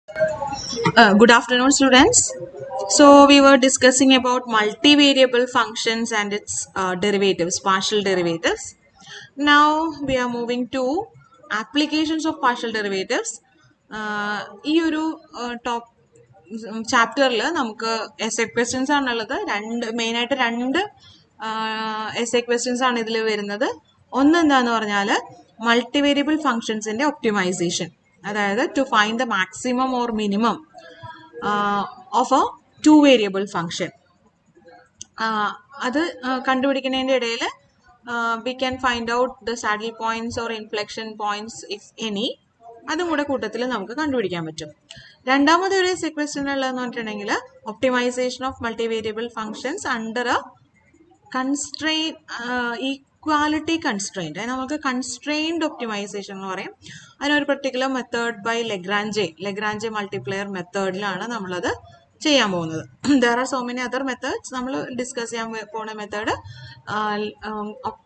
Good afternoon, students. So we were discussing about multivariable functions and its derivatives, partial derivatives. Now we are moving to applications of partial derivatives. ഈ ഒരു top ചാപ്റ്ററിൽ നമുക്ക് SA questions ആണുള്ളത്. മെയിനായിട്ട് രണ്ട് SA questions ആണ് ഇതിൽ വരുന്നത്. ഒന്ന് എന്താന്ന് പറഞ്ഞാൽ മൾട്ടിവേരിയബിൾ ഫംഗ്ഷൻസിന്റെ ഒപ്റ്റിമൈസേഷൻ, അതായത് to find the maximum or minimum of a two variable function. അത് കണ്ടുപിടിക്കുന്നതിൻ്റെ ഇടയിൽ we can find out the saddle points or inflection points if any, അതും കൂടെ കൂട്ടത്തിൽ നമുക്ക് കണ്ടുപിടിക്കാൻ പറ്റും. രണ്ടാമത്തെ ഒരു ക്വസ്റ്റ്യൻ ഉള്ളതെന്ന് പറഞ്ഞിട്ടുണ്ടെങ്കിൽ optimization of multivariable functions under a constrain equality constraint. നമുക്ക് കൺസ്ട്രെയിൻഡ് ഒപ്റ്റിമൈസേഷൻ എന്ന് പറയും. അതിനൊരു particular method by Lagrange multiplier മെത്തേഡിലാണ് നമ്മളത് ചെയ്യാൻ പോകുന്നത്. There are so many other methods. നമ്മൾ ഡിസ്കസ് ചെയ്യാൻ പോണ method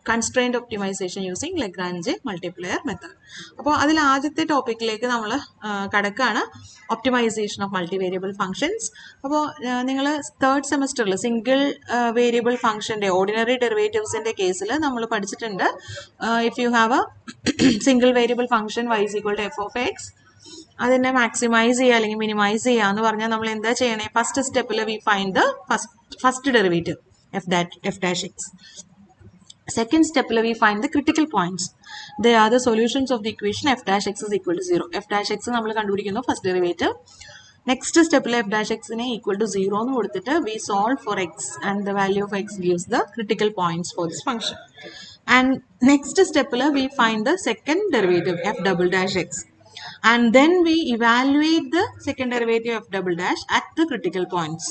constrained optimization using Lagrange multiplier method. അപ്പോൾ അതിൽ ആദ്യത്തെ ടോപ്പിക്കിലേക്ക് നമ്മൾ കടക്കുകയാണ്, ഒപ്റ്റിമൈസേഷൻ ഓഫ് മൾട്ടിവേരിയബിൾ ഫംഗ്ഷൻസ്. അപ്പോൾ നിങ്ങൾ തേർഡ് സെമസ്റ്ററിൽ സിംഗിൾ വേരിയബിൾ ഫംഗ്ഷൻ്റെ ഓർഡിനറി ഡെറിവേറ്റീവ്സിൻ്റെ കേസിൽ നമ്മൾ പഠിച്ചിട്ടുണ്ട്. If you have A single variable function y is equal to f of x, അതിനെ മാക്സിമൈസ് ചെയ്യുക അല്ലെങ്കിൽ മിനിമൈസ് ചെയ്യുക എന്ന് പറഞ്ഞാൽ നമ്മൾ എന്താ ചെയ്യണേ? ഫസ്റ്റ് സ്റ്റെപ്പിൽ we find the first derivative f dash x. Second step we find the critical points. They are the solutions of the equation f dash x is equal to 0. f dash x നമ്മൾ കണ്ടുപിടിക്കുന്നു first derivative. Next സ്റ്റെപ്പിൽ f dash x നെ equal to 0 എന്ന് കൊടുത്തിട്ട് we solve for x and the value of x gives the critical points for this function. And next step we find the second derivative f double dash x, and then we evaluate the second derivative f double dash at the critical points,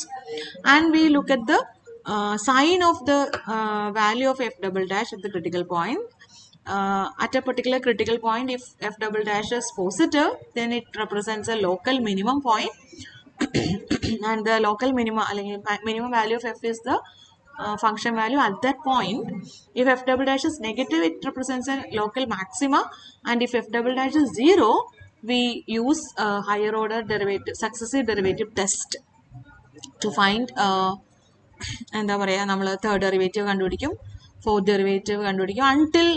and we look at the sign of the value of f double dash at the critical point. At a particular critical point, if f double dash is positive, then it represents a local minimum point and the local minimum value of f is the function value at that point. If f double dash is negative, it represents a local maxima, and if f double dash is 0, we use a higher order derivative successive derivative test to find എന്താ പറയുക, നമ്മൾ third derivative കണ്ടുപിടിക്കും, fourth derivative കണ്ടുപിടിക്കും, until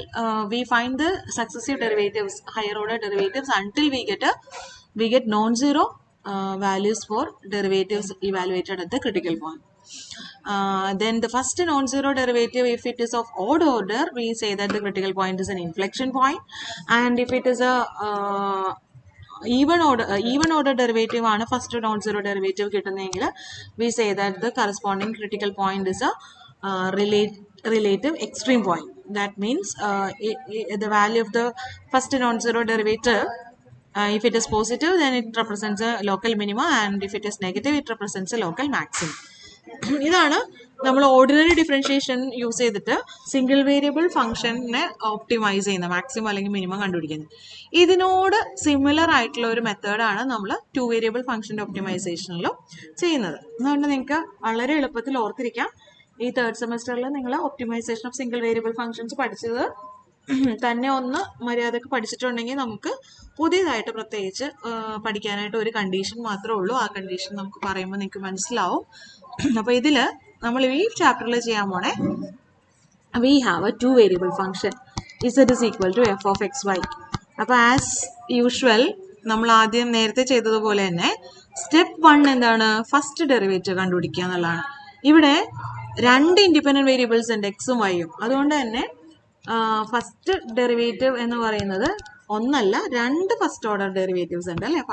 we find the successive derivatives, higher order derivatives, until we get non-zero values for derivatives evaluated at the critical point. Then the first non-zero derivative, if it is of odd order, we say that the critical point is an inflection point, and if it is a even order derivative ആണ് first non zero derivative കിട്ടുന്നതെങ്കിൽ we say that the corresponding critical point is a relative extreme point. That means the value of the first non-zero derivative, if it is positive, then it represents a local minima, and if it is negative, it represents a local maximum. ഇതാണ് നമ്മൾ ordinary differentiation use ചെയ്തിട്ട് single variable ഫംഗ്ഷനെ optimise ചെയ്യുന്നത്, maximum അല്ലെങ്കിൽ minimum കണ്ടുപിടിക്കുന്നത്. ഇതിനോട് similar ആയിട്ടുള്ള ഒരു മെത്തേഡാണ് നമ്മൾ ടു വേരിയബിൾ ഫംഗ്ഷൻ്റെ ഒപ്റ്റിമൈസേഷനിലും ചെയ്യുന്നത്. അതുകൊണ്ട് നിങ്ങൾക്ക് വളരെ എളുപ്പത്തിൽ ഓർത്തിരിക്കാം. ഈ തേർഡ് സെമസ്റ്ററിൽ നിങ്ങൾ optimisation of single variable functions പഠിച്ചത് തന്നെ ഒന്ന് മര്യാദക്ക് പഠിച്ചിട്ടുണ്ടെങ്കിൽ നമുക്ക് പുതിയതായിട്ട് പ്രത്യേകിച്ച് പഠിക്കാനായിട്ട് ഒരു കണ്ടീഷൻ മാത്രമേ ഉള്ളൂ. ആ കണ്ടീഷൻ നമുക്ക് പറയുമ്പോൾ നിങ്ങൾക്ക് മനസ്സിലാവും. അപ്പോൾ ഇതിൽ നമ്മൾ ഈ ചാപ്റ്ററിൽ ചെയ്യാൻ പോണേ, we have a two variable function z is equal to f of xy. അപ്പോൾ ആസ് യൂഷ്വൽ നമ്മൾ ആദ്യം നേരത്തെ ചെയ്തതുപോലെ തന്നെ സ്റ്റെപ്പ് 1 എന്താണ്? ഫസ്റ്റ് ഡെറിവേറ്റീവ് കണ്ടുപിടിക്കുക എന്നുള്ളതാണ്. ഇവിടെ രണ്ട് ഇൻഡിപെൻഡൻറ്റ് വേരിയബിൾസ് ഉണ്ട്, എക്സും വൈയും. അതുകൊണ്ട് തന്നെ ഫസ്റ്റ് ഡെറിവേറ്റീവ് എന്ന് പറയുന്നത് ഒന്നല്ല, രണ്ട് ഫസ്റ്റ് ഓർഡർ ഡെറിവേറ്റീവ്സ് ഉണ്ട് അല്ലേ?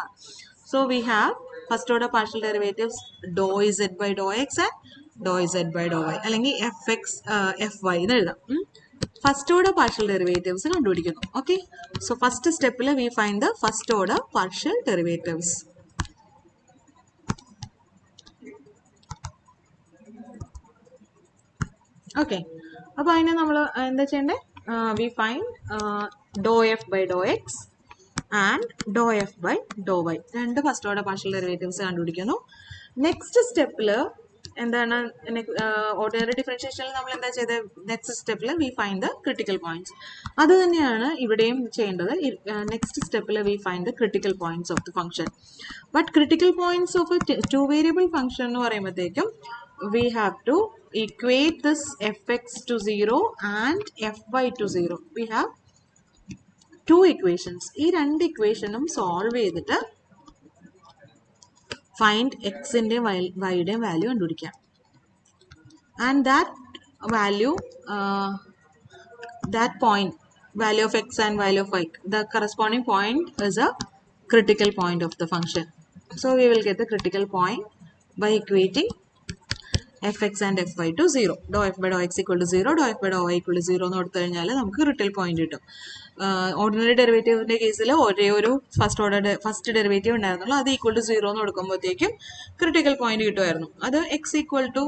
So we have first order partial derivatives do z by do X and do z by Dr Y, അല്ലെങ്കിൽ എഫ് എക്സ് എഫ് വൈ എന്ന് എഴുതാം. ഫസ്റ്റ് ഓർഡർ പാർഷ്യൽ ഡെറിവേറ്റീവ്സ് കണ്ടുപിടിക്കുന്നു. ഓക്കെ, സോ ഫസ്റ്റ് സ്റ്റെപ്പിൽ we find the first order partial derivatives. Okay, അപ്പോൾ അതിനെ നമ്മൾ എന്താ ചെയ്യണ്ടേ? We find doh f by do X and do F by Dr Y, രണ്ട് ഫസ്റ്റ് ഓർഡർ പാർഷ്യൽ ഡെറിവേറ്റീവ്സ് കണ്ടുപിടിക്കുന്നു. Next സ്റ്റെപ്പിൽ എന്താണ് ഓർഡിനറി ഡിഫറൻഷിയേഷനിൽ നമ്മൾ എന്താ ചെയ്തത്? നെക്സ്റ്റ് സ്റ്റെപ്പിൽ we find the critical points. അത് തന്നെയാണ് ഇവിടെയും ചെയ്യേണ്ടത്. നെക്സ്റ്റ് സ്റ്റെപ്പിൽ we find the critical points of the function. But critical points of two variable function എന്ന് പറയുമ്പോഴത്തേക്കും we have to equate this fx to 0 and fy to 0. We have two equations. ഈ രണ്ട് ഇക്വേഷനും സോൾവ് ചെയ്തിട്ട് find x ന്റെ y യുടെ value കണ്ടുപിടിക്കാം. And that value, that point, value of x and value of y, the corresponding point is a critical point of the function. So we will get the critical point by equating fx and fy to 0. Dou f by dou x equal to 0, dou f by dou y equal to 0 എന്ന് കൊടുത്തു കഴിഞ്ഞാൽ നമുക്ക് critical point കിട്ടും. Ordinary ഡെറിവേറ്റീവിന്റെ കേസിൽ ഒരേ ഒരു first derivative ഉണ്ടായിരുന്നുള്ളൂ. അത് ഈക്വൽ ടു 0 എന്ന് കൊടുക്കുമ്പോഴത്തേക്കും ക്രിട്ടിക്കൽ പോയിന്റ് കിട്ടുമായിരുന്നു. അത് എക്സ് ഈക്വൽ ടു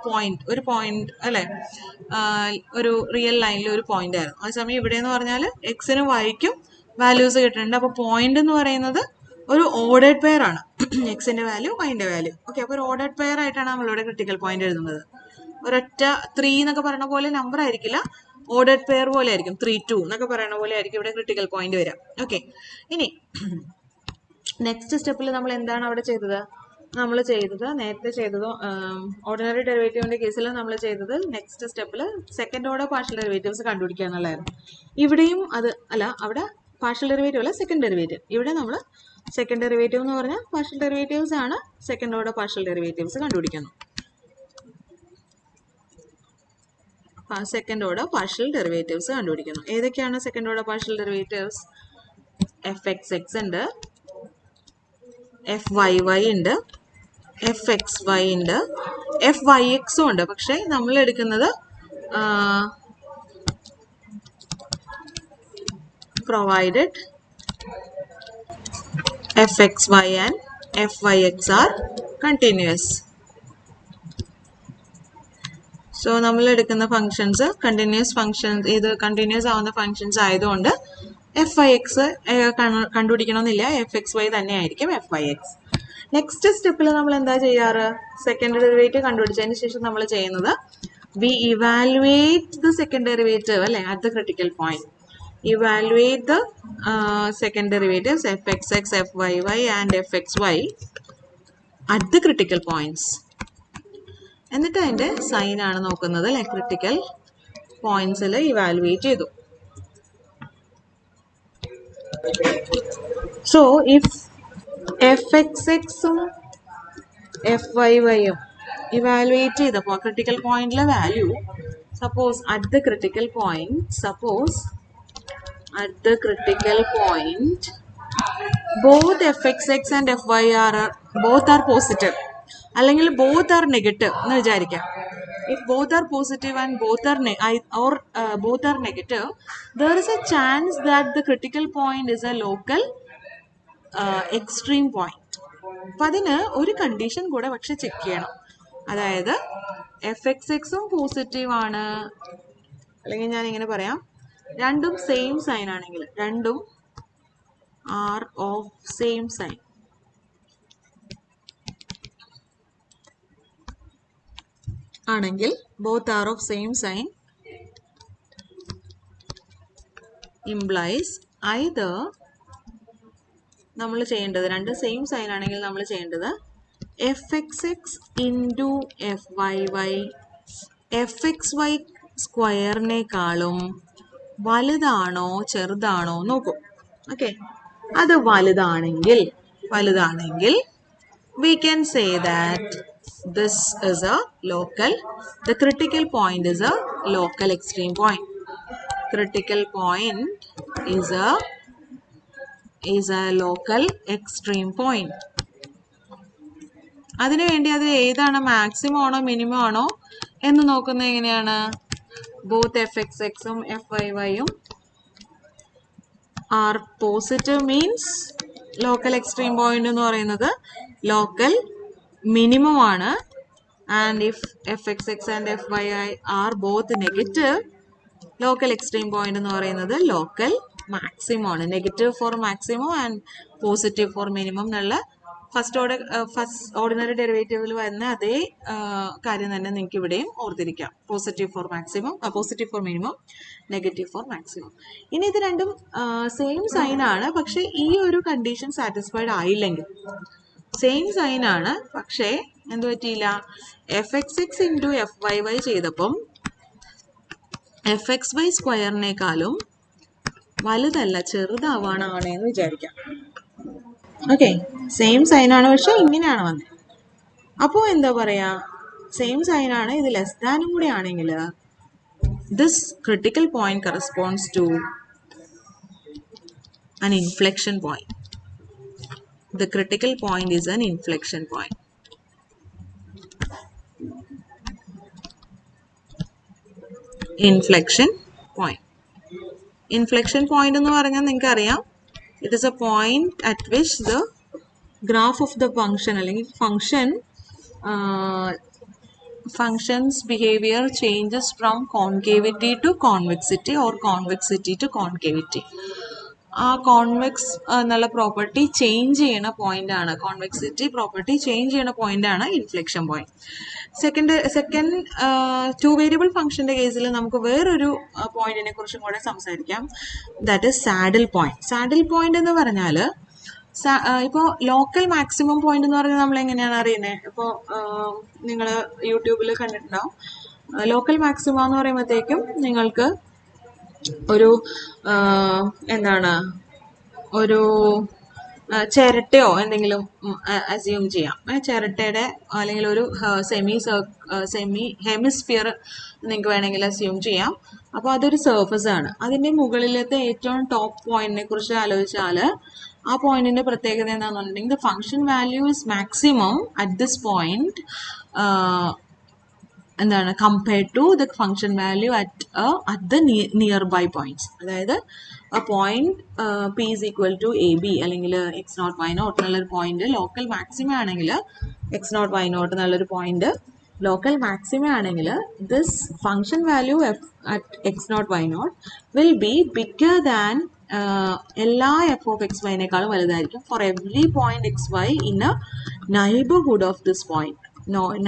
പോയിന്റ്, ഒരു പോയിന്റ് അല്ലെ, ഒരു റിയൽ ലൈനിൽ ഒരു പോയിന്റ് ആയിരുന്നു. അതേസമയം ഇവിടെ എന്ന് പറഞ്ഞാൽ എക്സിനും വൈക്കും വാല്യൂസ് കിട്ടുന്നുണ്ട്. അപ്പോൾ പോയിന്റ് എന്ന് പറയുന്നത് ഒരു ഓർഡേഡ് പെയർ ആണ്. എക്സിന്റെ വാല്യൂ വൈന്റെ വാല്യൂ. ഓക്കെ, അപ്പോൾ ഒരു ഓർഡേഡ് പെയർ ആയിട്ടാണ് നമ്മളിവിടെ ക്രിട്ടിക്കൽ പോയിന്റ് എഴുതുന്നത്. ഒരൊറ്റ 3 എന്നൊക്കെ പറയുന്ന പോലെ നമ്പർ ആയിരിക്കില്ല, ഓർഡേഡ് പെയർ പോലെ ആയിരിക്കും. 3, 2 എന്നൊക്കെ പറയുന്ന പോലെ ആയിരിക്കും ഇവിടെ ക്രിട്ടിക്കൽ പോയിന്റ് വരാം. ഓക്കെ, ഇനി നെക്സ്റ്റ് സ്റ്റെപ്പിൽ നമ്മൾ എന്താണ് അവിടെ ചെയ്തത്? നമ്മൾ ചെയ്തത് നേരത്തെ ചെയ്തത് ഓർഡിനറി ഡെറിവേറ്റീവിന്റെ കേസിൽ നമ്മൾ ചെയ്തത് നെക്സ്റ്റ് സ്റ്റെപ്പിൽ സെക്കൻഡ് ഓർഡർ പാർഷ്യൽ ഡെറിവേറ്റീവ്സ് കണ്ടുപിടിക്കുക എന്നുള്ളതായിരുന്നു. ഇവിടെയും അത് അല്ല, അവിടെ പാർഷ്യൽ ഡെറിവേറ്റീവ് അല്ല, സെക്കൻഡ് ഡെറിവേറ്റീവ്. ഇവിടെ നമ്മൾ സെക്കൻഡ് ഡെറിവേറ്റീവ് എന്ന് പറഞ്ഞാൽ പാർഷ്യൽ ഡെറിവേറ്റീവ്സ് ആണ്. സെക്കൻഡ് ഓർഡർ പാർഷ്യൽ ഡെറിവേറ്റീവ്സ് കണ്ടുപിടിക്കുന്നു. സെക്കൻഡ് ഓർഡർ പാർഷ്യൽ ഡെറിവേറ്റീവ്സ് കണ്ടുപിടിക്കുന്നു. ഏതൊക്കെയാണ് second order partial derivatives? F X X ഉണ്ട്, എഫ് വൈ വൈ ഉണ്ട്, എഫ് എക്സ് വൈ ഉണ്ട്, എഫ് വൈ എക്സും ഉണ്ട്. പക്ഷെ നമ്മൾ എടുക്കുന്നത് provided fxy and fyx are continuous. So നമ്മൾ എടുക്കുന്ന ഫങ്ഷൻസ് കണ്ടിന്യൂസ് ഫങ്ഷൻസ്, ഇത് കണ്ടിന്യൂസ് ആവുന്ന ഫങ്ഷൻസ് ആയതുകൊണ്ട് fyx കണ്ടുപിടിക്കണമെന്നില്ല, fxy തന്നെ ആയിരിക്കും fyx. നെക്സ്റ്റ് സ്റ്റെപ്പിൽ നമ്മൾ എന്താ ചെയ്യാറ്? സെക്കൻഡ് ഡെറിവേറ്റീവ് കണ്ടുപിടിച്ചതിന് ശേഷം നമ്മൾ ചെയ്യുന്നത് we evaluate the second derivative അല്ലെ at the critical point. Evaluate the second derivatives fxx, fyy and fxy at the critical points. എന്നിട്ട് അതിന്റെ സൈൻ ആണ് നോക്കുന്നത് അല്ലെ. ക്രിട്ടിക്കൽ പോയിന്റ്സിൽ ഇവാലുവേറ്റ് ചെയ്തു. സോ ഇഫ് fxxും fyyയും ഇവാലുവേറ്റ് ചെയ്തപ്പോൾ ക്രിട്ടിക്കൽ പോയിന്റിലെ value suppose at the critical point both fxx and fy both are positive അല്ലെങ്കിൽ both are negative എന്ന് വിചാരിക്കാം. If both are positive and both are negative, there is a chance that the critical point is a local extreme point. അപ്പം അതിന് ഒരു condition കൂടെ പക്ഷെ check ചെയ്യണം. അതായത് fxxും പോസിറ്റീവ് ആണ്, അല്ലെങ്കിൽ ഞാൻ ഇങ്ങനെ പറയാം, രണ്ടും സെയിം സൈൻ ആണെങ്കിൽ, രണ്ടും ആർ ഓഫ് സെയിം സൈൻ, ആണെങ്കിൽ both are of same sign implies either നമ്മൾ ചെയ്യേണ്ടത്, രണ്ട് സെയിം സൈൻ ആണെങ്കിൽ നമ്മൾ ചെയ്യേണ്ടത് fxx into fyy fxy സ്ക്വയറിനേക്കാളും വലുതാണോ ചെറുതാണോ നോക്കും. ഓക്കെ, അത് വലുതാണെങ്കിൽ we can say that this is a local, the critical point is a local extreme point. Critical point is a local extreme point. അതിനു വേണ്ടി അത് ഏതാണ്, മാക്സിമം ആണോ മിനിമം ആണോ എന്ന് നോക്കുന്നത് എങ്ങനെയാണ്? ബോത്ത് fxxും fyyയും are positive means local extreme point എന്ന് പറയുന്നത് ലോക്കൽ മിനിമം ആണ്. And if fxx and fyi are both negative, local extreme point എന്ന് പറയുന്നത് ലോക്കൽ മാക്സിമം ആണ്. Negative for maximum and positive for minimum എന്നുള്ള ഫസ്റ്റ് ഓർഡിനറി ഡെറിവേറ്റീവിൽ വരുന്ന അതേ കാര്യം തന്നെ നിങ്ങൾക്ക് ഇവിടെയും ഓർത്തിരിക്കാം. Positive for maximum, positive for minimum, negative for maximum. ഇനി ഇത് രണ്ടും സെയിം സൈൻ ആണ്, പക്ഷെ ഈ ഒരു കണ്ടീഷൻ സാറ്റിസ്ഫൈഡ് ആയില്ലെങ്കിൽ, സെയിം സൈൻ ആണ് പക്ഷേ എന്ത് പറ്റിയില്ല, F X X into F Y Y ചെയ്തപ്പം എഫ് എക്സ് വൈ സ്ക്വയറിനേക്കാളും വലുതല്ല ചെറുതാവാണ് എന്ന് വിചാരിക്കാം. ഓക്കെ, സെയിം സൈൻ ആണ് പക്ഷെ ഇങ്ങനെയാണ് വന്നത്. അപ്പോൾ എന്താ പറയാ, സെയിം സൈൻ ആണ്, ഇത് ലെസ് ദാനും കൂടി ആണെങ്കിൽ this critical point corresponds to an inflection point. The critical point is an inflection point. Inflection point. Inflection point എന്ന് പറഞ്ഞാൽ നിങ്ങൾക്ക് അറിയാം, it is a point at which the graph of the function അല്ലെങ്കിൽ function's behavior changes from concavity to convexity or convexity to concavity. ആ convex എന്നുള്ള property change ചെയ്യണ point ആണ്, convexity property change ചെയ്യണ പോയിന്റ് ആണ് inflection point. Second to variable ഫംഗ്ഷന്റെ കേസിൽ നമുക്ക് വേറൊരു പോയിന്റിനെ കുറിച്ചും കൂടെ സംസാരിക്കാം. That is saddle point. Saddle point എന്ന് പറഞ്ഞാൽ ഇപ്പോൾ ലോക്കൽ മാക്സിമം പോയിന്റ് എന്ന് പറഞ്ഞാൽ നമ്മൾ എങ്ങനെയാണ് അറിയുന്നത്? ഇപ്പോൾ നിങ്ങൾ യൂട്യൂബിൽ കണ്ടിട്ടുണ്ടാവും. ലോക്കൽ മാക്സിമം എന്ന് പറയുമ്പോഴത്തേക്കും നിങ്ങൾക്ക് ഒരു എന്താണ്, ഒരു ചിരട്ടയോ എന്തെങ്കിലും അസ്യൂം ചെയ്യാം. ചിരട്ടയുടെ അല്ലെങ്കിൽ ഒരു സെമി ഹെമിസ്ഫിയർ നിങ്ങൾക്ക് വേണമെങ്കിൽ അസ്യൂം ചെയ്യാം. അപ്പോൾ അതൊരു സർഫസ് ആണ്. അതിൻ്റെ മുകളിലത്തെ ഏറ്റവും ടോപ്പ് പോയിന്റിനെ കുറിച്ച് ആലോചിച്ചാൽ ആ പോയിന്റിന്റെ പ്രത്യേകത എന്താണെന്ന് പറഞ്ഞിട്ടുണ്ടെങ്കിൽ the function value is maximum at this point എന്താണ് compared to the function value at the nearby points. അതായത് ആ point P is equal to A B അല്ലെങ്കിൽ എക്സ് നോട്ട് വൈ നോട്ട് എന്നുള്ളൊരു പോയിന്റ് ലോക്കൽ മാക്സിമം ആണെങ്കിൽ, X naught Y naught എന്നുള്ളൊരു point local maximum ആണെങ്കിൽ this function value at X naught Y naught will be bigger than എല്ലാ F of X വൈനേക്കാളും വലുതായിരിക്കും for every point x y in a neighbourhood of this point,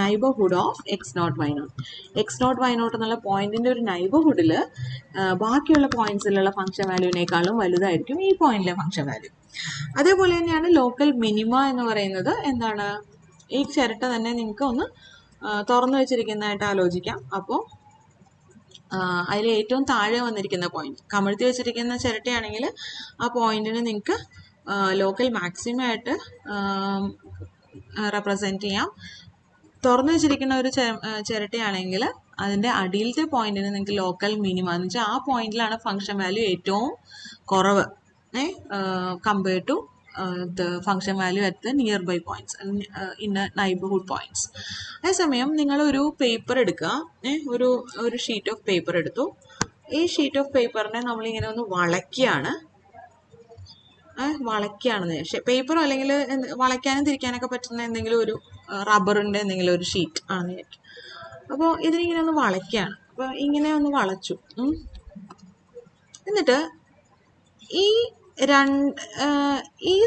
neighbourhood of X naught Y naught. X naught Y naught എന്നുള്ള പോയിന്റിന്റെ ഒരു നൈബർഹുഡിൽ ബാക്കിയുള്ള പോയിന്റ്സിലുള്ള function വാല്യൂവിനേക്കാളും വലുതായിരിക്കും ഈ പോയിന്റിലെ ഫംഗ്ഷൻ വാല്യൂ. അതേപോലെ തന്നെയാണ് ലോക്കൽ മിനിമ എന്ന് പറയുന്നത്. എന്താണ്, ഈ ചിരട്ട തന്നെ നിങ്ങൾക്ക് ഒന്ന് തുറന്നു വെച്ചിരിക്കുന്നതായിട്ട് ആലോചിക്കാം. അപ്പോൾ അതിൽ ഏറ്റവും താഴെ വന്നിരിക്കുന്ന പോയിന്റ്, കമഴ്ത്തി വെച്ചിരിക്കുന്ന ചിരട്ടയാണെങ്കിൽ ആ പോയിന്റിന് നിങ്ങൾക്ക് ലോക്കൽ മാക്സിമം ആയിട്ട് റെപ്രസെന്റ് ചെയ്യാം. തുറന്നു വെച്ചിരിക്കുന്ന ഒരു ചിരട്ടയാണെങ്കിൽ അതിൻ്റെ അടിയിലത്തെ പോയിന്റിന് നിങ്ങൾക്ക് ലോക്കൽ മിനിമം എന്ന് വെച്ചാൽ ആ പോയിന്റിലാണ് ഫംഗ്ഷൻ വാല്യൂ ഏറ്റവും കുറവ് compared to the function value at the nearby points in neighbourhood points. അതേസമയം നിങ്ങളൊരു പേപ്പർ എടുക്കുക, ഒരു ഷീറ്റ് ഓഫ് പേപ്പർ എടുത്തു. ഈ ഷീറ്റ് ഓഫ് പേപ്പറിനെ നമ്മളിങ്ങനെ ഒന്ന് വളയ്ക്കുകയാണെന്ന് പേപ്പറോ അല്ലെങ്കിൽ വളയ്ക്കാനും തിരിക്കാനൊക്കെ പറ്റുന്ന എന്തെങ്കിലും ഒരു റബ്ബറിൻ്റെ എന്തെങ്കിലും ഒരു ഷീറ്റ് ആണെന്ന് വിചാരിക്കും. അപ്പോൾ ഇതിനിങ്ങനെ ഒന്ന് വളയ്ക്കുകയാണ്. അപ്പോൾ ഇങ്ങനെ ഒന്ന് വളച്ചു. എന്നിട്ട് ഈ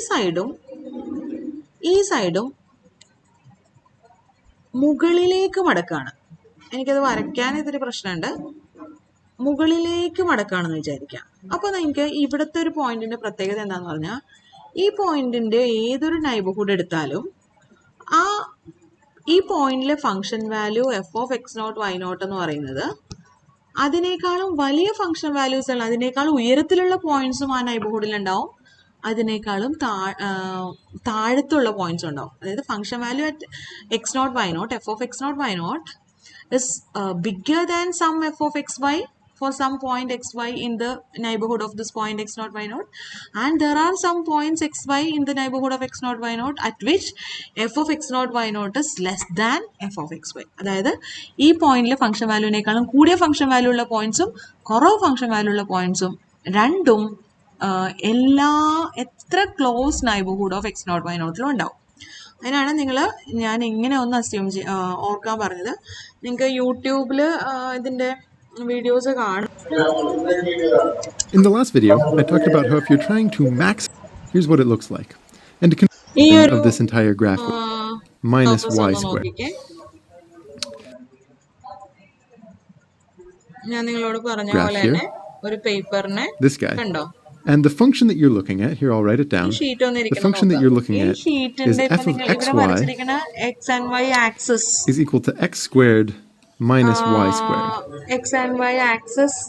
സൈഡും മുകളിലേക്ക് മടക്കാണ്. എനിക്കത് വരയ്ക്കാൻ ഇത്തിരി പ്രശ്നമുണ്ട്. മുകളിലേക്ക് മടക്കാണെന്ന് വിചാരിക്കാം. അപ്പോൾ നിങ്ങൾക്ക് ഇവിടുത്തെ ഒരു പോയിന്റിന്റെ പ്രത്യേകത എന്താന്ന് പറഞ്ഞാൽ, ഈ പോയിന്റിന്റെ ഏതൊരു നൈബർഹുഡ് എടുത്താലും ഈ പോയിന്റിലെ function value f of X naught Y naught എന്ന് പറയുന്നത് അതിനേക്കാളും വലിയ ഫംഗ്ഷൻ വാല്യൂസ് ഉള്ള, അതിനേക്കാളും ഉയരത്തിലുള്ള പോയിന്റ്സും ആ നൈബർഹുഡിൽ ഉണ്ടാവും, അതിനേക്കാളും താഴത്തുള്ള പോയിന്റ്സ് ഉണ്ടാവും. അതായത് function value at X naught Y naught, f of X naught Y naught is bigger than some f of xy for some point xy in the neighborhood of this point x naught y naught, and there are some points xy in the neighborhood of x naught y naught at which f of x naught y naught is less than f of xy. അതായത് ഈ പോയിന്റിലെ function വാല്യൂവിനേക്കാളും കൂടിയ function value ഉള്ള പോയിന്റ്സും കുറവ് function value ഉള്ള പോയിന്റ്സും രണ്ടും എത്ര close neighbourhood of X naught Y നോട്ടിലും ഉണ്ടാവും. അതിനാണ് ഞാൻ ഇങ്ങനെ ഒന്ന് അസ്യൂം ഓർക്കാൻ പറഞ്ഞത്. നിങ്ങൾക്ക് യൂട്യൂബിൽ ഇതിൻ്റെ വീഡിയോസ് കാണും. In the last video, I talked about how if you're trying to here's what it looks like. And to ഈ and ഒരു of this entire graph minus surface y ഒന്ന് squared. നോക്കിക്കേ. ഞാൻ നിങ്ങളോട് പറഞ്ഞ Graph പോലെ here, തന്നെ ഒരു പേപ്പറിനെ this guy. കണ്ടോ, And the function that you're looking at, here I'll write it ഈ down. ഷീറ്റ് ഒന്ന് The ഇരിക്കണം function that നോക്കാം. you're looking ഈ at is ഷീറ്റിന്റെ ഇപ്പൊ f of നിങ്ങൾ ഇവിടെ xy വരച്ചിരിക്കുന്ന X and Y axis is equal to x squared minus y squared. X and Y axis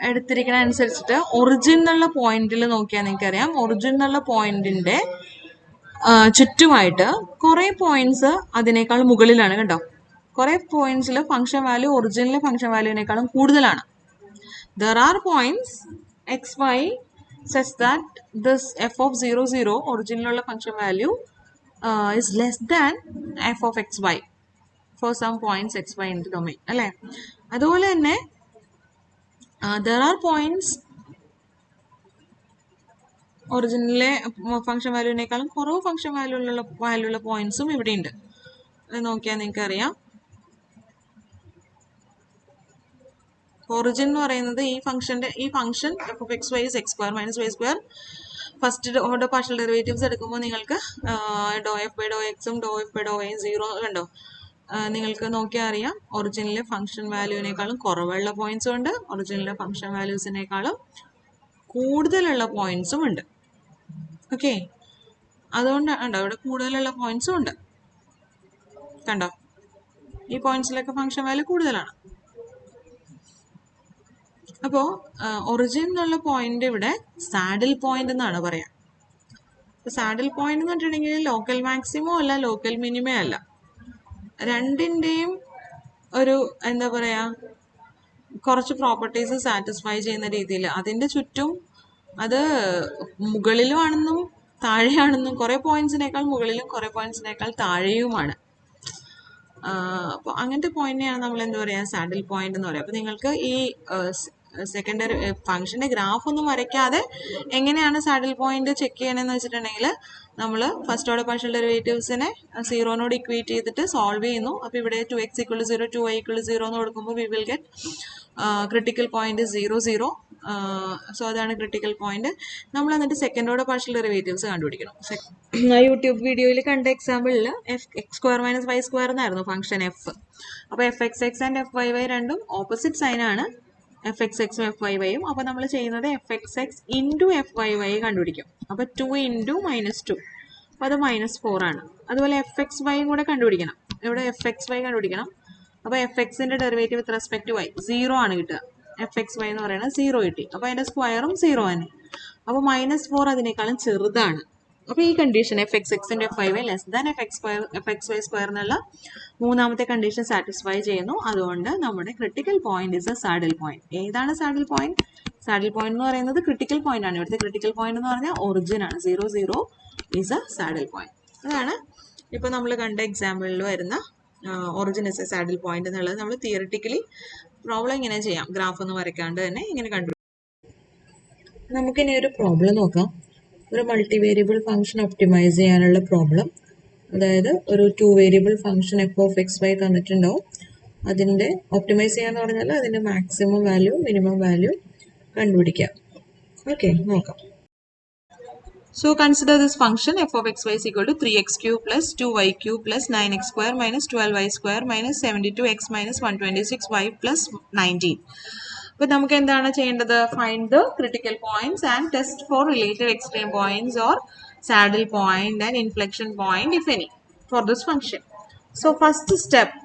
എടുത്തിരിക്കുന്ന അനുസരിച്ചിട്ട് ഒറിജിൻ എന്നുള്ള പോയിന്റിൽ നോക്കിയാൽ നിങ്ങൾക്ക് അറിയാം, ഒറിജിൻ എന്നുള്ള പോയിന്റിന്റെ ചുറ്റുമായിട്ട് കുറെ പോയിന്റ്സ് അതിനേക്കാൾ മുകളിലാണ്. കണ്ടോ, കുറെ പോയിന്റ്സിൽ ഫംഗ്ഷൻ വാല്യൂ ഒറിജിനൽ ഫംഗ്ഷൻ വാല്യൂവിനേക്കാളും കൂടുതലാണ്. There are points xy such that this f of 0 0 original function value is less than f of xy for some points xy in the domain. അല്ലേ? അതുപോലെ തന്നെ there are points ഒറിജിനലിലെ ഫംഗ്ഷൻ വാല്യൂവിനേക്കാളും കുറവ് function വാല്യൂള്ള പോയിന്റ്സും ഇവിടെ ഉണ്ട്. അത് നോക്കിയാൽ നിങ്ങൾക്ക് അറിയാം. ഒറിജിൻ എന്ന് പറയുന്നത് ഈ function F of X Y is X square minus Y square. First order partial derivatives എടുക്കുമ്പോൾ നിങ്ങൾക്ക് ഡോ എഫ് ബൈ ഡോ എക്സും doe F by Dr Y zero കണ്ടോ, നിങ്ങൾക്ക് നോക്കിയാൽ അറിയാം ഒറിജിനലിലെ ഫംഗ്ഷൻ വാല്യൂവിനേക്കാളും കുറവുള്ള പോയിന്റ്സും ഉണ്ട്, ഒറിജിനലിലെ ഫംഗ്ഷൻ വാല്യൂസിനേക്കാളും കൂടുതലുള്ള പോയിന്റ്സും ഉണ്ട്. ഓക്കെ, അതുകൊണ്ട് ഉണ്ടോ ഇവിടെ കൂടുതലുള്ള പോയിന്റ്സും ഉണ്ട്. കണ്ടോ, ഈ പോയിന്റ്സിലൊക്കെ ഫംഗ്ഷൻ വാല്യൂ കൂടുതലാണ്. അപ്പോൾ ഒറിജിൻ എന്നുള്ള പോയിന്റ് ഇവിടെ സാഡിൽ പോയിന്റ് എന്നാണ് പറയാം. സാഡിൽ പോയിന്റ് എന്ന് പറഞ്ഞിട്ടുണ്ടെങ്കിൽ ലോക്കൽ മാക്സിമോ അല്ല ലോക്കൽ മിനിമേ അല്ല, രണ്ടിൻ്റെയും ഒരു എന്താ പറയാ കുറച്ച് പ്രോപ്പർട്ടീസ് സാറ്റിസ്ഫൈ ചെയ്യുന്ന രീതിയിൽ അതിൻ്റെ ചുറ്റും അത് മുകളിലുമാണെന്നും താഴെയാണെന്നും കുറേ പോയിന്റ്സിനേക്കാൾ മുകളിലും കുറേ പോയിന്റ്സിനേക്കാൾ താഴെയുമാണ്. അപ്പോൾ അങ്ങനത്തെ പോയിന്റിനെയാണ് നമ്മൾ എന്താ പറയുക സാഡിൽ പോയിന്റ് എന്ന് പറയുക. അപ്പോൾ നിങ്ങൾക്ക് ഈ സെക്കൻഡറി ഫംഗ്ഷന്റെ ഗ്രാഫ് ഒന്നും വരയ്ക്കാതെ എങ്ങനെയാണ് സാഡിൽ പോയിന്റ് ചെക്ക് ചെയ്യണമെന്ന് വെച്ചിട്ടുണ്ടെങ്കിൽ നമ്മൾ ഫസ്റ്റ് ഓർഡർ പാർഷ്യൽ ഡെറിവേറ്റീവ്സിനെ സീറോനോട് ഇക്വേറ്റ് ചെയ്തിട്ട് സോൾവ് ചെയ്യുന്നു. അപ്പോൾ ഇവിടെ 2x = 0 2y = 0 എന്ന് കൊടുക്കുമ്പോൾ we will get critical point 0 0. So അതാണ് ക്രിട്ടിക്കൽ പോയിന്റ്. നമ്മൾ എന്നിട്ട് സെക്കൻഡ് ഓർഡർ പാർഷ്യൽ ഡെറിവേറ്റീവ്സ് കണ്ടുപിടിക്കണം. യൂട്യൂബ് വീഡിയോയിൽ കണ്ട എക്സാമ്പിളിൽ x² - y² എന്നായിരുന്നു ഫംഗ്ഷൻ എഫ്. അപ്പോൾ fxx ആൻഡ് fy രണ്ടും ഓപ്പോസിറ്റ് സൈൻ ആണ്, fxxും fyയും. അപ്പോൾ നമ്മൾ ചെയ്യുന്നത് fxx ഇൻറ്റു fyy കണ്ടുപിടിക്കും. അപ്പോൾ 2 × -2, അപ്പോൾ അത് -4 ആണ്. അതുപോലെ fxyയും കൂടെ കണ്ടുപിടിക്കണം. ഇവിടെ fxy കണ്ടുപിടിക്കണം. അപ്പോൾ fxന്റെ derivative with respect to y 0 ആണ് കിട്ടുക. fxy എന്ന് പറയുന്നത് 0 കിട്ടി. അപ്പോൾ അതിൻ്റെ സ്ക്വയറും 0 തന്നെ. അപ്പോൾ -4 അതിനേക്കാളും ചെറുതാണ്. അപ്പോൾ ഈ condition fxx × fy less than fxy square എന്നുള്ള മൂന്നാമത്തെ കണ്ടീഷൻ സാറ്റിസ്ഫൈ ചെയ്യുന്നു. അതുകൊണ്ട് നമ്മുടെ critical point is A saddle point. ഏതാണ് സാഡിൽ പോയിന്റ്? സാഡിൽ പോയിന്റ് എന്ന് പറയുന്നത് ക്രിട്ടിക്കൽ പോയിന്റ് ആണ്. ഇവിടുത്തെ ക്രിട്ടിക്കൽ പോയിന്റ് എന്ന് പറഞ്ഞാൽ ഒറിജിൻ ആണ്. 0 0 ഈസ് എ സാഡിൽ പോയിന്റ്. അതാണ് ഇപ്പോൾ നമ്മൾ കണ്ട എക്സാമ്പിളിൽ വരുന്ന origin is A saddle point എന്നുള്ളത്. നമ്മൾ തിയറിറ്റിക്കലി പ്രോബ്ലം ഇങ്ങനെ ചെയ്യാം, ഗ്രാഫ് ഒന്നും വരയ്ക്കാണ്ട് തന്നെ ഇങ്ങനെ കണ്ടു. നമുക്കിനി ഒരു പ്രോബ്ലം നോക്കാം. ഒരു മൾട്ടി വേരിയബിൾ ഫംഗ്ഷൻ ഒപ്റ്റിമൈസ് ചെയ്യാനുള്ള പ്രോബ്ലം. അതായത് ഒരു 2 variable function F of X Y തന്നിട്ടുണ്ടാവും. അതിൻ്റെ ഒപ്റ്റിമൈസ് ചെയ്യാന്ന് പറഞ്ഞാൽ അതിൻ്റെ മാക്സിമം വാല്യൂ മിനിമം വാല്യൂ കണ്ടുപിടിക്കാം. ഓക്കെ, നോക്കാം. So consider this function f of xy is equal to 3x³ plus 2y³ plus 9x² minus 12y² minus 72x minus 126y plus 19. അപ്പോൾ നമുക്ക് എന്താണ് ചെയ്യേണ്ടത്? Find the critical points and test for related extreme points or saddle point and inflection point if any for this function. So first step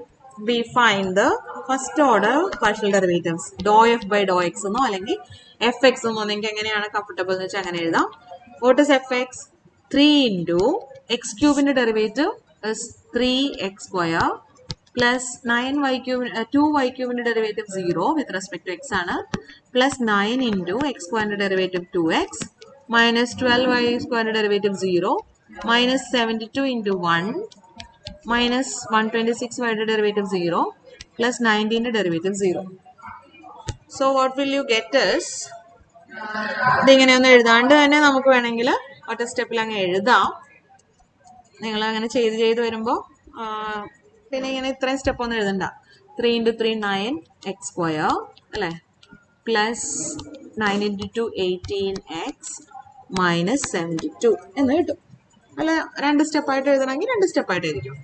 we find the first order partial derivatives. dou f by dou x എന്നോ അല്ലെങ്കിൽ fx എന്നോ നിങ്ങൾക്ക് എങ്ങനെയാണ് comfortable എന്ന് വെച്ചാൽ അങ്ങനെ എഴുതാം. What is fx? 3 × x³ ന്റെ derivative is 3x² plus 2y³ ന്റെ derivative 0 with respect to x ആണ്, plus 9 × x² ന്റെ ഡെറിവേറ്റീവ് 2x minus 12y² ന്റെ ഡെറിവേറ്റീവ് 0 minus 72 × 1 minus 126y ന്റെ ഡെറിവേറ്റീവ് 0 plus 19 ന്റെ derivative 0. So what will you get is, ഇതിങ്ങനെയൊന്നും എഴുതാണ്ട് തന്നെ നമുക്ക് വേണമെങ്കിൽ ഒറ്റ സ്റ്റെപ്പിൽ അങ്ങ് എഴുതാം. നിങ്ങൾ അങ്ങനെ ചെയ്ത് വരുമ്പോൾ പിന്നെ ഇങ്ങനെ ഇത്രയും സ്റ്റെപ്പ് ഒന്നും എഴുതണ്ട. 3 × 3 9x² അല്ലേ, പ്ലസ് 9 × 2 18x മൈനസ് 72 എന്ന് കിട്ടും. അല്ല 2 സ്റ്റെപ്പായിട്ട് എഴുതണമെങ്കിൽ 2 സ്റ്റെപ്പായിട്ട് എഴുതിക്കും.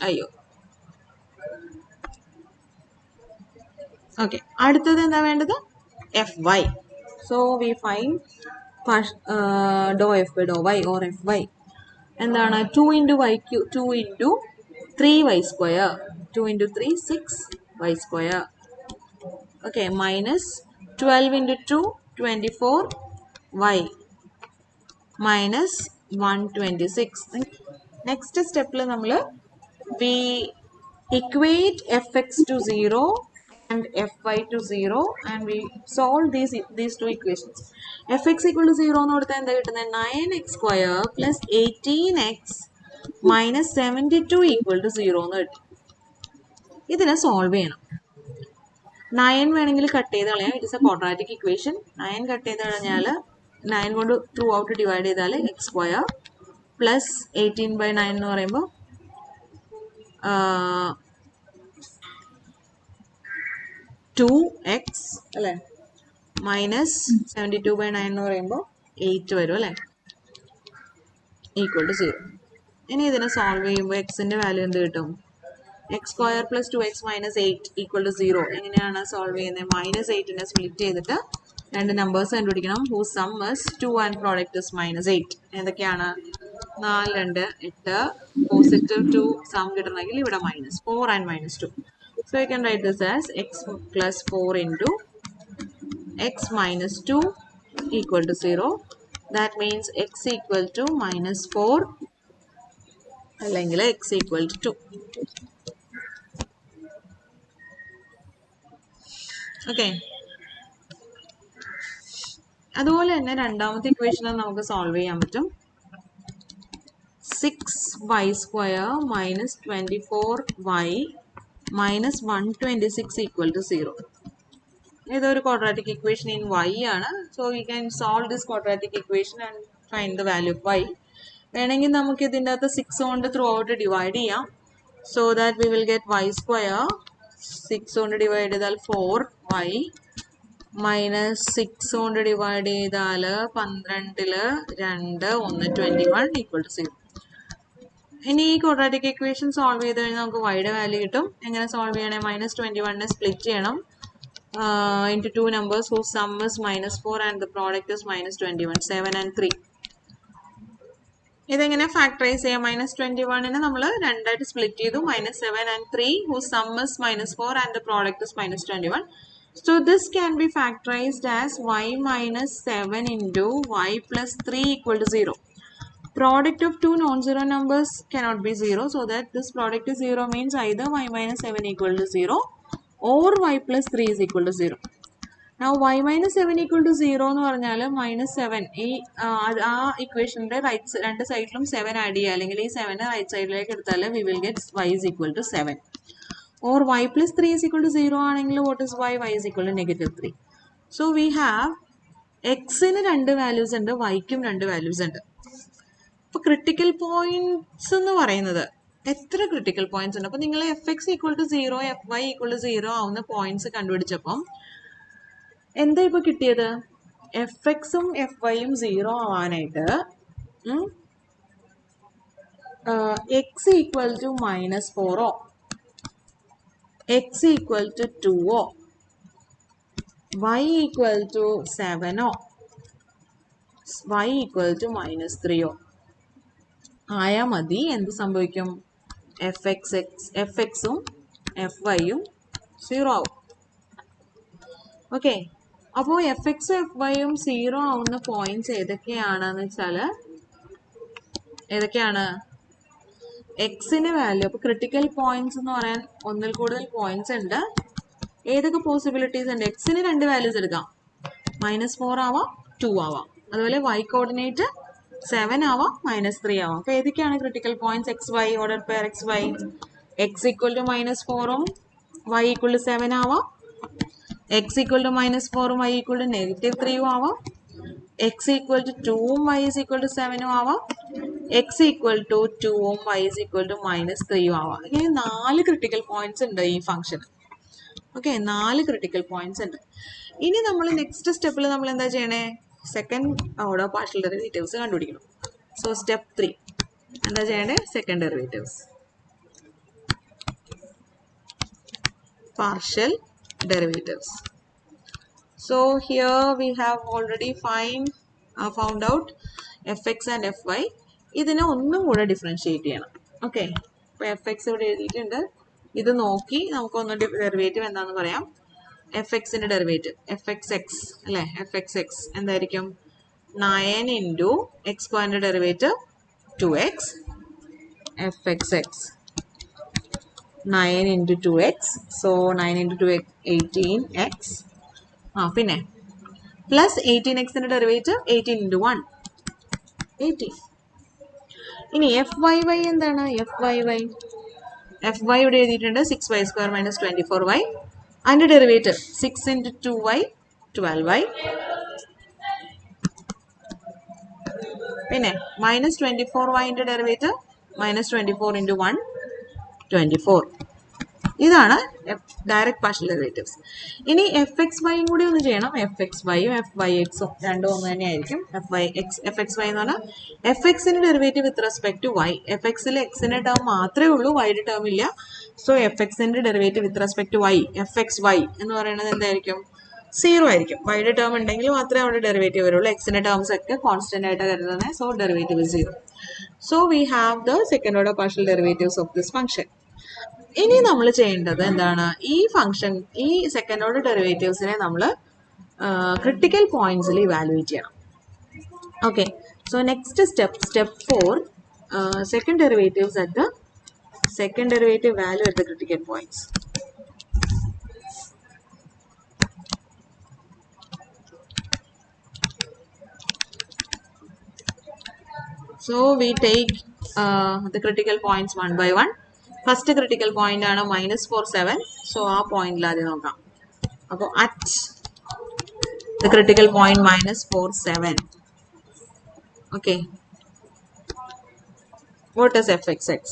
അയ്യോ ഓക്കെ, അടുത്തത് എന്താ വേണ്ടത്? F y. So we find doh f by Dr y or f y എന്താണ്? 2 into y cube 2 into 3y square 2 into 3 6y square. Okay, minus 12 into 2 24y minus 126. Next സ്റ്റെപ്പിൽ നമ്മൾ we equate fx to 0 and fy to 0 and we solve these two equations. fx equal to 0 എന്ന് കൊടുത്താൽ എന്താ കിട്ടുന്നത്? 9x square plus 18x minus 72 equal to 0 എന്ന് കിട്ടും. ഇതിനെ solve ചെയ്യണം. 9 വേണമെങ്കിൽ കട്ട് ചെയ്ത് കളയാം. It is A quadratic equation. 9 cut ചെയ്ത് കഴിഞ്ഞാൽ 9 കൊണ്ട് ത്രൂ ഔട്ട് ഡിവൈഡ് ചെയ്താൽ എക്സ് സ്ക്വയർ പ്ലസ് 18/9 എന്ന് പറയുമ്പോൾ 2x അല്ലേ, മൈനസ് 72/9 എന്ന് പറയുമ്പോൾ 8 വരും അല്ലേ, ഈക്വൽ ടു 0. ഇനി ഇതിനെ സോൾവ് ചെയ്യുമ്പോൾ എക്സിന്റെ വാല്യൂ എന്ത് കിട്ടും? X square plus 2x minus 8 equal to 0. എങ്ങനെയാണ് സോൾവ് ചെയ്യുന്നത്? മൈനസ് 8നെ സ്പ്ലിറ്റ് ചെയ്തിട്ട് രണ്ട് നമ്പേഴ്സ് കണ്ടുപിടിക്കണം. Whose sum is 2 and product is minus 8. ഏതൊക്കെയാണ്? 4 2 8. പോസിറ്റീവ് 2 സം കിട്ടണമെങ്കിൽ ഇവിടെ minus 4 and minus 2. So you can write this as x plus 4 into x minus 2 equal to 0. That means x equal to minus 4 അല്ലെങ്കിൽ x equal to 2. Okay. അതുപോലെ തന്നെ രണ്ടാമത്തെ equation നമുക്ക് solve ചെയ്യാൻ പറ്റും. 6y square minus 24y minus 126 equal to 0. ഇതൊരു quadratic equation in y ആണ്. So we can solve this quadratic equation and find the value of y. വേണമെങ്കിൽ നമുക്ക് ഇതിൻ്റെ അകത്ത് 6 കൊണ്ട് ത്രൂ ഔട്ട് ഡിവൈഡ് ചെയ്യാം. So that we will get y square. 6 കൊണ്ട് divide ചെയ്താൽ 4y മൈനസ് 6 കൊണ്ട് ഡിവൈഡ് ചെയ്താൽ 12 2 1 21 ഈക്വൽ ടു 0. ഇനി ഈ ക്വാഡ്രാറ്റിക് ഇക്വേഷൻ സോൾവ് ചെയ്ത് കഴിഞ്ഞാൽ നമുക്ക് വൈയുടെ വാല്യൂ കിട്ടും. എങ്ങനെ സോൾവ് ചെയ്യണേ? മൈനസ് 21നെ സ്പ്ലിറ്റ് ചെയ്യണം into two numbers whose sum is minus 4 and the product is minus 21. 7 and 3. ഇതെങ്ങനെ ഫാക്ടറൈസ് ചെയ്യാം? മൈനസ് 21നെ നമ്മൾ രണ്ടായിട്ട് സ്പ്ലിറ്റ് ചെയ്തു. Minus 7 and 3 whose sum is minus 4 and the product is minus 21. So this can be factorized as y minus 7 into y plus 3 equal to 0. Product of two non-zero numbers cannot be 0, so that this product is 0 means either y minus 7 equal to 0 or y plus 3 is equal to 0. Now y minus 7 equal to 0 എന്ന് പറഞ്ഞാൽ minus 7 ഈ ആ ഇക്വേഷൻ്റെ right രണ്ട് സൈഡിലും 7 add ചെയ്യുക, അല്ലെങ്കിൽ ഈ 7 right സൈഡിലേക്ക് എടുത്താൽ we will get y is equal to 7. Or y plus 3 is equal to 0 ആണെങ്കിൽ what is y? Y is equal to negative 3. So we have xന് രണ്ട് വാല്യൂസ് ഉണ്ട്, yക്കും രണ്ട് വാല്യൂസ് ഉണ്ട്. അപ്പോൾ ക്രിട്ടിക്കൽ പോയിന്റ്സ് എന്ന് പറയുന്നത് എത്ര ക്രിട്ടിക്കൽ പോയിന്റ്സ് ഉണ്ട്? അപ്പോൾ നിങ്ങൾ f x equal to 0 f y equal to 0 ആവുന്ന പോയിന്റ്സ് കണ്ടുപിടിച്ചപ്പം എന്താ ഇപ്പോൾ കിട്ടിയത്? എഫ് എക്സും എഫ് വൈയും 0 ആവാനായിട്ട് എക്സ് ഈക്വൽ ടു മൈനസ് 4ഓ എക്സ് ഈക്വൽ ടു 2ഓ വൈ ഈക്വൽ ടു 7ഓ വൈ ഈക്വൽ ടു മൈനസ് 3ഓ ആയാൽ മതി. എന്ത് സംഭവിക്കും? എഫ് എക്സും എഫ് വൈയും 0 ആവും. ഓക്കെ, അപ്പോൾ എഫ് എക്സും എഫ് വൈയും 0 ആവുന്ന പോയിന്റ്സ് ഏതൊക്കെയാണെന്ന് വെച്ചാൽ ഏതൊക്കെയാണ്? എക്സിന് വാല്യൂ. അപ്പോൾ ക്രിട്ടിക്കൽ പോയിന്റ്സ് എന്ന് പറയാൻ ഒന്നിൽ കൂടുതൽ പോയിന്റ്സ് ഉണ്ട്. ഏതൊക്കെ പോസിബിലിറ്റീസ് ഉണ്ട്? എക്സിന് രണ്ട് വാല്യൂസ് എടുക്കാം, മൈനസ് 4 ആവാം 2 ആവാം. അതുപോലെ വൈ കോർഡിനേറ്റ് 7 ആവാം മൈനസ് 3 ആവാം. അപ്പോൾ ഏതൊക്കെയാണ് critical points? X Y order pair X Y. X equal to minus 4ഉം വൈ ഈക്വൽ ടു 7 ആവാം. എക്സ് ഈക്വൽ ടു മൈനസ് 4ഉം വൈ ഈക്വൽ ടു നെഗറ്റീവ് 3ഉം ആവാം. എക്സ് ഈക്വൽ ടു 2ഉം വൈ ഈസ് ഈക്വൽ ടു 7ഉം ആവാം. എക്സ് ഈക്വൽ ടു 2ഉം Y is equal to minus 3ഉം ആവാം. ഇങ്ങനെ 4 ക്രിട്ടിക്കൽ പോയിന്റ്സ് ഉണ്ട് ഈ ഫംഗ്ഷന്. ഓക്കെ, 4 ക്രിട്ടിക്കൽ പോയിന്റ്സ് ഉണ്ട്. ഇനി നമ്മൾ നെക്സ്റ്റ് സ്റ്റെപ്പിൽ നമ്മൾ എന്താ ചെയ്യണേ? സെക്കൻഡ് ഓർഡർ പാർഷ്യൽ ഡെറിവേറ്റീവ്സ് കണ്ടുപിടിക്കണം. സോ സ്റ്റെപ്പ് 3 എന്താ ചെയ്യേണ്ടത്? Second derivatives, partial derivatives. So here we have already found out fx and fy. ഇതിനെ ഒന്നും കൂടെ ഡിഫറൻഷിയേറ്റ് ചെയ്യണം. ഓക്കെ, ഇപ്പോൾ എഫ് എക്സ് ഇവിടെ എഴുതിയിട്ടുണ്ട്. ഇത് നോക്കി നമുക്കൊന്ന് ഡെറിവേറ്റീവ് എന്താണെന്ന് പറയാം. എഫ് എക്സിൻ്റെ ഡെറിവേറ്റീവ് എഫ് എക്സ് എക്സ് അല്ലേ, എഫ് എക്സ് എക്സ് എന്തായിരിക്കും? 9 ഇൻറ്റു എക്സ് സ്ക്വയറിൻ്റെ derivative 2x, F X X 9 into 2x, so 9 into 2x 18x, പിന്നെ plus 18xന്റെ ഡെറിവേറ്റീവ് 18 into 1 18. ഇനി FYY എന്താണ്? FY ഇവിടെ എഴുതിയിട്ടുണ്ട് 6y square minus 24y. അതിൻ്റെ ഡെറിവേറ്റീവ് 6 into 2y 12y, പിന്നെ minus 24yൻ്റെ ഡെറിവേറ്റീവ് minus 24 into 1 24. ഇതാണ് ഡയറക്റ്റ് പാർഷ്യൽ ഡെറിവേറ്റീവ്സ്. ഇനി F X വൈയും കൂടി ഒന്ന് ചെയ്യണം. എഫ് എക്സ് വൈയും എഫ് വൈ എക്സും രണ്ടും ഒന്ന് തന്നെയായിരിക്കും. എഫ് എക്സ് വൈ എന്ന് പറഞ്ഞാൽ എഫ് എക്സിൻ്റെ derivative with respect to y. F എക്സിൽ എക്സിൻ്റെ ടേം മാത്രമേ ഉള്ളൂ, വൈയുടെ ടേം ഇല്ല. സോ എഫ് എക്സിൻ്റെ derivative with respect to y, f X y എന്ന് പറയുന്നത് എന്തായിരിക്കും? 0 ആയിരിക്കും. വൈയുടെ ടേം ഉണ്ടെങ്കിൽ മാത്രമേ അവിടെ ഡെറിവേറ്റീവ് വരുള്ളൂ. എക്സിൻ്റെ ടേംസ് ഒക്കെ കോൺസ്റ്റന്റ് ആയിട്ട് കരുതുന്നത്. So derivative 0. So we have the second order partial derivatives of this function. ഇനി നമ്മൾ ചെയ്യേണ്ടത് എന്താണ്? ഈ ഫംഗ്ഷൻ, ഈ സെക്കൻഡ് ഓർഡർ ഡെറിവേറ്റീവ്സിനെ നമ്മൾ ക്രിട്ടിക്കൽ പോയിന്റ്സിൽ ഇവാലുവേറ്റ് ചെയ്യണം. Okay, so next step 4, second derivatives at the second derivative value at the critical points. So we take the critical points one by one. First critical point ആണ് -4 7. So ആ പോയിന്റിൽ ആദ്യം നോക്കാം. അപ്പോൾ at the critical point -4 7. Okay. What is fxx?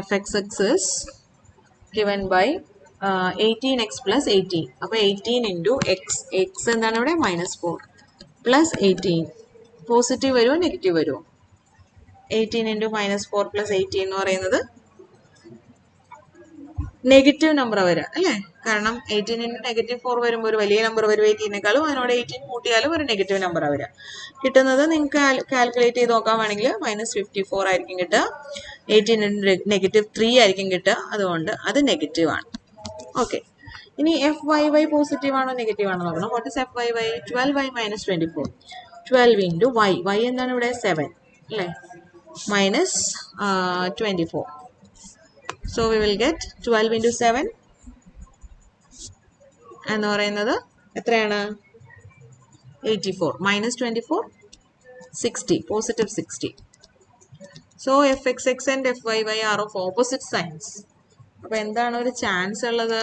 Fxx is given by 18x plus 18. അപ്പോൾ 18 into x. x എന്താണ് ഇവിടെ? -4 plus 18. Positive വരുമോ നെഗറ്റീവ് വരുമോ? 18 into -4 plus 18 എന്ന് പറയുന്നത് നെഗറ്റീവ് നമ്പർ വരിക അല്ലേ? കാരണം 18 into -4 വരുമ്പോൾ ഒരു വലിയ നമ്പർ വരും 18നേക്കാളും. അതിനോട് 18 കൂട്ടിയാലും ഒരു നെഗറ്റീവ് നമ്പർ വരിക. കിട്ടുന്നത് നിങ്ങൾക്ക് കാൽക്കുലേറ്റ് ചെയ്ത് നോക്കാൻ വേണമെങ്കിൽ -54 ആയിരിക്കും കിട്ടുക. 18 into -3 ആയിരിക്കും കിട്ടുക. അതുകൊണ്ട് അത് നെഗറ്റീവ് ആണ്. ഓക്കെ, ഇനി FYY പോസിറ്റീവ് ആണോ നെഗറ്റീവ് ആണോ നോക്കണം. What is FYY? 12y minus 24. 12 into y. y എന്താണ് ഇവിടെ? 7 അല്ലേ? minus 24. So we will get 12 into 7 എന്ന് പറയുന്നത് എത്രയാണ്? 84. minus 24 60. positive 60. So fxx and fyy are of opposite signs. അപ്പോൾ എന്താണ് ഒരു ചാൻസ് ഉള്ളത്?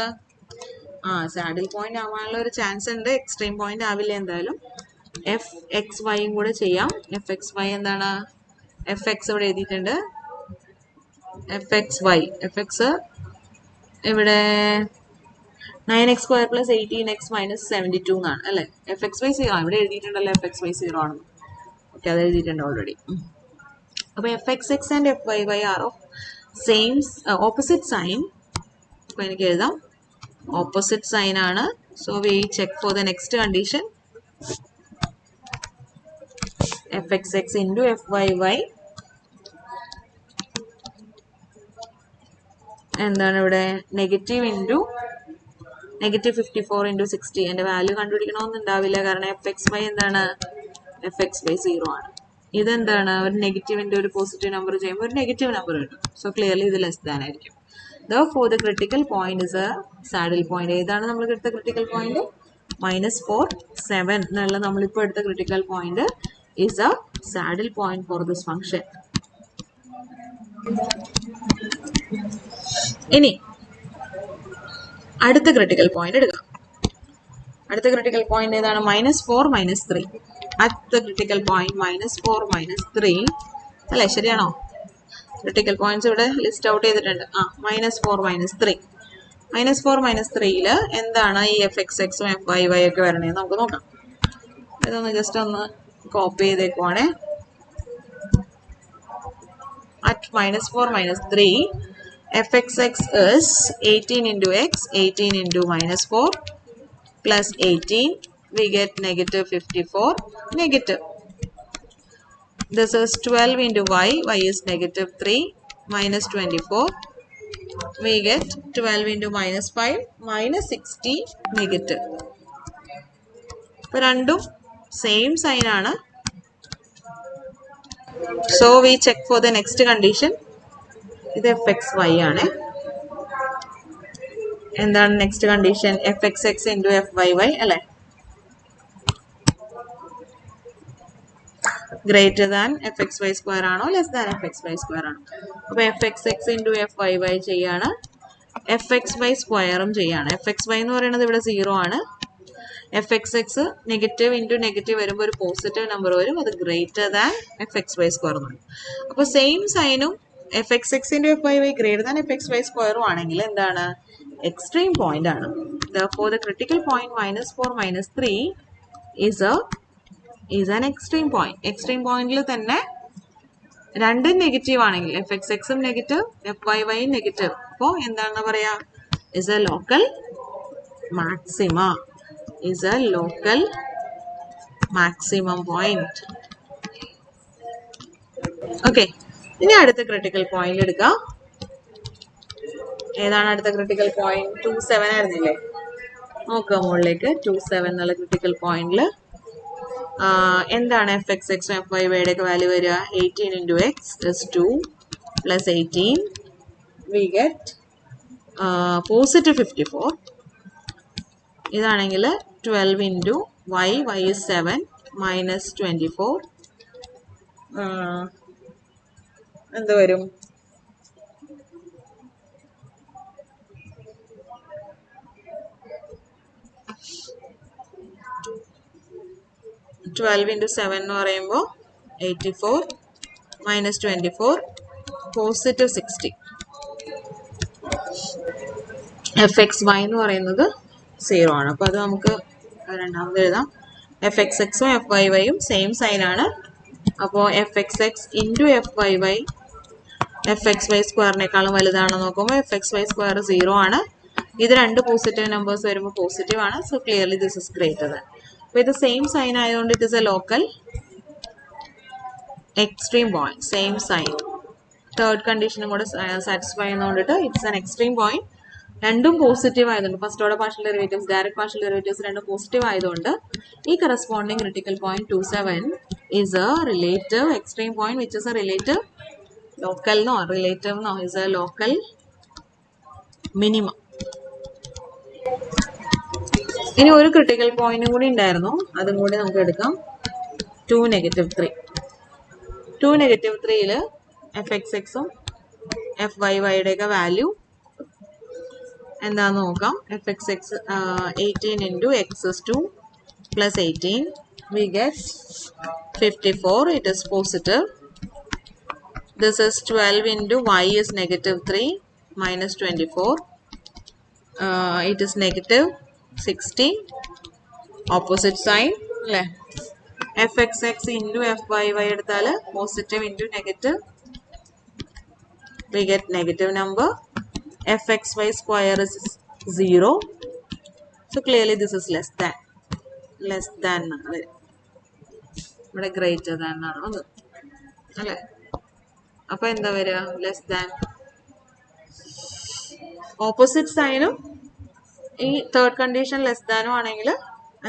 സാഡിൽ പോയിന്റ് ആവാനുള്ള ഒരു ചാൻസ് ഉണ്ട്. എക്സ്ട്രീം പോയിന്റ് ആവില്ല എന്തായാലും. എഫ് എക്സ് വൈയും കൂടെ ചെയ്യാം. എഫ് എക്സ് വൈ എന്താണ്? എഫ് എക്സ് ഇവിടെ എഴുതിയിട്ടുണ്ട്. F X y, f x ഇവിടെ 9x square plus 18x minus 72 എന്നാണ് അല്ലേ? എഫ് എക്സ് വൈ 0 ഇവിടെ എഴുതിയിട്ടുണ്ടല്ലോ. എഫ് എക്സ് വൈ 0 ആണ്. ഓക്കെ, അത് എഴുതിയിട്ടുണ്ട് ഓൾറെഡി. അപ്പോൾ f X x and f Y y are of same opposite sign. അപ്പോൾ എനിക്ക് എഴുതാം ഓപ്പോസിറ്റ് സൈൻ ആണ്. So we check for the next condition. fxx into fyy എന്താണ് ഇവിടെ? Negative into -54 into 60. എൻ്റെ വാല്യൂ കണ്ടുപിടിക്കണമെന്നുണ്ടാവില്ല, കാരണം fxy എന്താണ്? fxy 0 ആണ്. ഇതെന്താണ്? ഒരു നെഗറ്റീവിൻ്റെ ഒരു പോസിറ്റീവ് നമ്പർ ചെയ്യുമ്പോൾ ഒരു നെഗറ്റീവ് നമ്പർ കിട്ടും. സോ ക്ലിയർലി ഇത് ലെസ് ദാൻ ആയിരിക്കും. Therefore the critical point is a saddle point. ഏതാണ് നമ്മൾ എടുത്ത ക്രിട്ടിക്കൽ പോയിന്റ്? -4 7 എന്നുള്ള നമ്മളിപ്പോൾ എടുത്ത critical point is a saddle point for this function. ഇനി അടുത്ത ക്രിട്ടിക്കൽ പോയിന്റ് എടുക്കാം. അടുത്ത ക്രിട്ടിക്കൽ പോയിന്റ് ഏതാണ്? -4 -3. at the critical point -4 -3 അല്ലേ? ശരിയാണോ? ക്രിട്ടിക്കൽ പോയിന്റ്സ് ഇവിടെ ലിസ്റ്റ് ഔട്ട് ചെയ്തിട്ടുണ്ട്. -4 -3. -4 -3 എന്താണ് ഈ fxx ഉം fyy ഒക്കെ വരണേ നമുക്ക് നോക്കാം. ഇതൊന്ന് ജസ്റ്റ് ഒന്ന് copy ചെയ്തേക്കുവാണേ. At -4 - 3, fxx is 18 into x, 18 into -4 plus 18. We get -54, negative. This is 12 into y, y is -3, minus 24. We get 12 into -5, -60, negative. ഇപ്പോൾ രണ്ടും സെയിം സൈൻ ആണ്. So we check for the next condition. ഇത് fxy ആണ്. എന്താണ് next condition? fxx into fyy അല്ലേ? Greater than fxy square ആണോ less than fxy square ആണോ? അപ്പോൾ fxx into fyy ചെയ്യാണ്, fxy സ്ക്വയറും ചെയ്യാണ്. fxy എന്ന് പറയുന്നത് ഇവിടെ 0 ആണ്. fxx നെഗറ്റീവ് ഇൻറ്റു നെഗറ്റീവ് വരുമ്പോൾ ഒരു പോസിറ്റീവ് നമ്പർ വരും, അത് ഗ്രേറ്റർ ദാൻ fxy സ്ക്വയർ എന്ന് പറയും. അപ്പോൾ സെയിം സൈനും fxx into fyy greater than fxy സ്ക്വയറും ആണെങ്കിൽ എന്താണ്? എക്സ്ട്രീം പോയിന്റ് ആണ്. Therefore the critical point -4 - 3 is an extreme point. Extreme പോയിന്റിൽ തന്നെ രണ്ടും നെഗറ്റീവ് ആണെങ്കിൽ fxxും നെഗറ്റീവ് fyyയും നെഗറ്റീവ്, അപ്പോൾ എന്താണെന്ന് പറയാ? is a local maxima. is a local maximum point. Okay, ഇനി അടുത്ത ക്രിട്ടിക്കൽ പോയിന്റ് എടുക്കാം. ഏതാണ് അടുത്ത ക്രിട്ടിക്കൽ പോയിന്റ്? 27 ആയിരുന്നില്ലേ? നോക്കാം മുകളിലേക്ക്. 27 എന്നുള്ള ക്രിട്ടിക്കൽ പോയിന്റിൽ എന്താണ് fxxും fyയുടെ ഒക്കെ വാല്യൂ വരിക? 18 into x is 2 plus 18. We get positive 54. ഇതാണെങ്കിൽ 12 into y, y is 7 minus 24. എന്ത് വരും? ട്വൽവ് ഇൻറ്റു 7 എന്ന് പറയുമ്പോൾ 84 മൈനസ് 24 പോസിറ്റീവ് 60. fxy എന്ന് പറയുന്നത് 0 ആണ്. അപ്പോൾ അത് നമുക്ക് രണ്ടാമത് എഴുതാം. fxxും fyyയും സെയിം സൈൻ ആണ്. അപ്പോൾ fxx ഇൻറ്റു fyy fxy സ്ക്വയറിനേക്കാളും വലുതാണെന്ന് നോക്കുമ്പോൾ fxy സ്ക്വയർ 0 ആണ്. ഇത് രണ്ട് പോസിറ്റീവ് നമ്പേഴ്സ് വരുമ്പോൾ പോസിറ്റീവ് ആണ്. So clearly this is greater than. അപ്പോൾ ഇത് സെയിം സൈൻ ആയതുകൊണ്ട് it is a local extreme point. Same sign third കണ്ടീഷനും കൂടെ സാറ്റിസ്ഫൈ ചെയ്യുന്നതുകൊണ്ടിട്ട് ഇറ്റ്സ് ആൻ എക്സ്ട്രീം പോയിന്റ്. രണ്ടും പോസിറ്റീവ് ആയതുകൊണ്ട് first order partial derivatives, direct partial derivatives രണ്ടും പോസിറ്റീവ് ആയതുകൊണ്ട് ഈ corresponding critical point 27 is a relative extreme point which is a relative local is a local minimum. ഇനി ഒരു critical പോയിന്റും കൂടി ഉണ്ടായിരുന്നു, അതും കൂടി നമുക്ക് എടുക്കാം. 2 - 3. 2 - 3 fxxും fyyയുടെ ഒക്കെ വാല്യൂ എന്താന്ന് നോക്കാം. fxx 18 into x is 2 plus 18. We get 54. It is positive. This is 12 into y is -3 minus 24. It is -60. Opposite sign. fxx into fyy എടുത്താൽ positive into negative. We get negative number. fxy square is 0. So clearly this is less than ഇവിടെ greater than ആണ് വന്നത് അല്ലേ? അപ്പൊ എന്താ വരിക? Less than. Opposite സൈനും ഈ third condition less ദാനും ആണെങ്കിൽ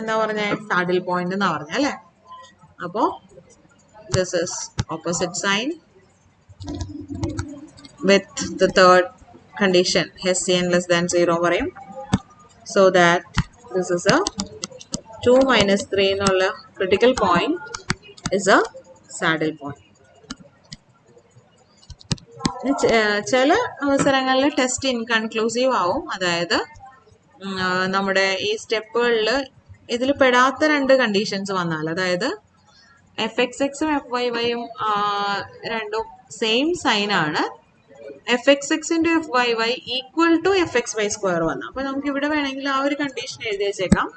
എന്താ പറഞ്ഞ? സാഡിൽ പോയിന്റ് എന്നാ പറഞ്ഞ അല്ലേ? അപ്പോ this is opposite sign with the third condition Hessian less than 0 പറയും. So that this is a 2 - 3 എന്നുള്ള critical point is a saddle point. ചില അവസരങ്ങളിൽ ടെസ്റ്റ് ഇൻകൺക്ലൂസീവ് ആവും. അതായത് നമ്മുടെ ഈ സ്റ്റെപ്പുകളിൽ ഇതിൽ പെടാത്ത രണ്ട് കണ്ടീഷൻസ് വന്നാൽ, അതായത് fxxും fyyയും രണ്ടും സെയിം സൈൻ ആണ്, fxx into fyy equal to fxy square വന്നു. അപ്പൊ നമുക്ക് ഇവിടെ വേണമെങ്കിൽ ആ ഒരു കണ്ടീഷൻ എഴുതി വെച്ചേക്കാം.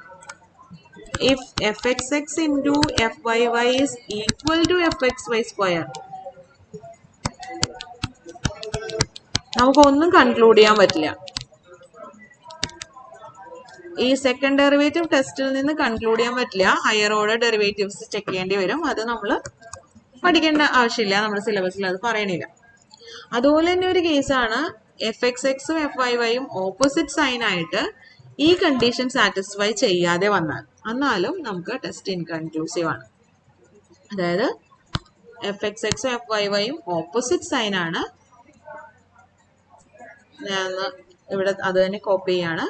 if fxx into fyy is equal to fxy square, നമുക്കൊന്നും കൺക്ലൂഡ് ചെയ്യാൻ പറ്റില്ല. ഈ സെക്കൻഡ് ഡെറിവേറ്റീവ് ടെസ്റ്റിൽ നിന്ന് കൺക്ലൂഡ് ചെയ്യാൻ പറ്റില്ല. ഹയർ ഓർഡർ ഡെറിവേറ്റീവ്സ് ചെക്ക് ചെയ്യേണ്ടി വരും. അത് നമ്മൾ പഠിക്കേണ്ട ആവശ്യമില്ല, നമ്മുടെ സിലബസിൽ അത് പറയണില്ല. അതുപോലെ തന്നെ ഒരു കേസാണ് എഫ് എക്സ് എക്സും എഫ് വൈ വൈയും ഓപ്പോസിറ്റ് സൈൻ ആയിട്ട് ഈ കണ്ടീഷൻ സാറ്റിസ്ഫൈ ചെയ്യാതെ വന്നാൽ, എന്നാലും നമുക്ക് ടെസ്റ്റ് ഇൻകൺക്ലൂസീവ് ആണ്. അതായത് എഫ് എക്സ് എക്സും എഫ് വൈ വൈയും ഓപ്പോസിറ്റ് സൈൻ ആണ്. ഞാൻ ഇവിടെ അത് തന്നെ കോപ്പി ചെയ്യാണ്.